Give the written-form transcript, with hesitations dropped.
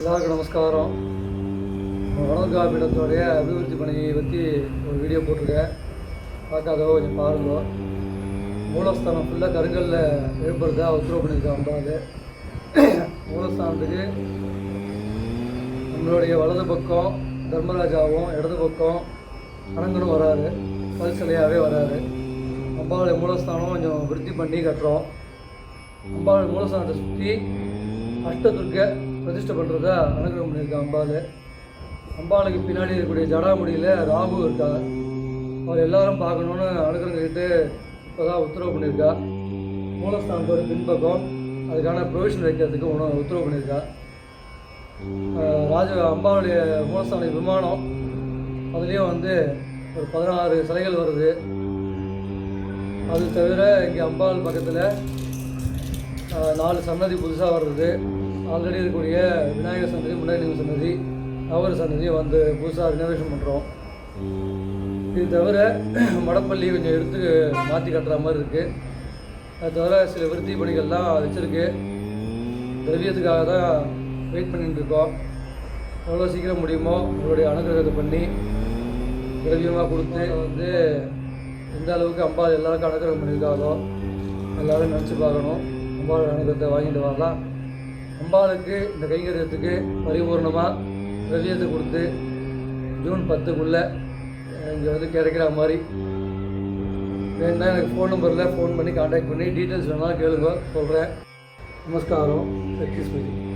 எல்லாருக்கும் நமஸ்காரம். வனதுகாப்பீடத்தோடைய அபிவிருத்தி பணியை பற்றி ஒரு வீடியோ போட்டிருக்கேன். பார்க்காதவோ கொஞ்சம் பாருங்க. மூலஸ்தானம் ஃபுல்லாக கருங்கல்ல எழுப்புறதா உத்தரவு பண்ணியிருக்காங்க. அம்பாது மூலஸ்தானத்துக்கு நம்மளுடைய வலது பக்கம் தர்மராஜாவும் இடது பக்கம் அனங்கனும் வராரு, பரிசலையாகவே வராரு. அம்பாளுடைய மூலஸ்தானம் கொஞ்சம் விருத்தி பண்ணி கட்டுறோம். அம்பாளுடைய மூலஸ்தானத்தை சுற்றி அஷ்டதுர்க்கை பிரதிஷ்டை பண்ணுறதா அனுகிரகம் பண்ணியிருக்காங்க. அம்பாளுக்கு பின்னாடி இருக்கக்கூடிய ஜடாமுடியில் ராகு இருக்கா. அவர் எல்லாரும் பார்க்கணுன்னு அனுகிரகம் கேட்டு இப்போ தான் உத்தரவு பண்ணியிருக்கா. மூலஸ்தானத்தோட பின்பக்கம் அதுக்கான ப்ரொவிஷன் வைக்கிறதுக்கு உத்தரவு பண்ணியிருக்கா. அம்பாளுடைய மூலஸ்தான விமானம் அதுலேயும் ஒரு 16 சிலைகள் வருது. அது தவிர இங்கே அம்பாள் பக்கத்தில் 4 சன்னதி புதுசாக வர்றது. ஆல்ரெடி இருக்கக்கூடிய விநாயகர் சன்னதி, முன்னாடி சன்னதி, நவகர சன்னதியும் புதுசாக ரினோவேஷன் பண்ணுறோம். இது தவிர மடப்பள்ளி கொஞ்சம் எடுத்து மாற்றி கட்டுற மாதிரி இருக்குது. அது தவிர சில விருத்தி பணிகள்லாம் வச்சுருக்கு. திரவியத்துக்காக தான் வெயிட் பண்ணிட்டு இருக்கோம். எவ்வளோ சீக்கிரம் முடியுமோ உங்களுடைய அனுகிரகத்தை பண்ணி திரவியமாக கொடுத்து எந்த அளவுக்கு அம்பாள் எல்லாருக்கும் அனுகிரகம் பண்ணியிருக்காங்களோ எல்லோரும் நினச்சி பார்க்கணும். அம்பாள் அனுகிரகத்தை வாங்கிட்டு வரலாம். அம்பாளுக்கு இந்த கைங்கரியத்துக்கு பரிபூர்ணமாக திரவியத்தை கொடுத்து ஜூன் 10க்குள்ளே இங்கே கிடைக்கிற மாதிரி வேணுன்னா எனக்கு ஃபோன் நம்பரில் ஃபோன் பண்ணி கான்டாக்ட் பண்ணி டீட்டெயில்ஸ் வேணாலும் கேளுங்க, சொல்கிறேன். நமஸ்காரம். சக்தி ஸ்மிருதி.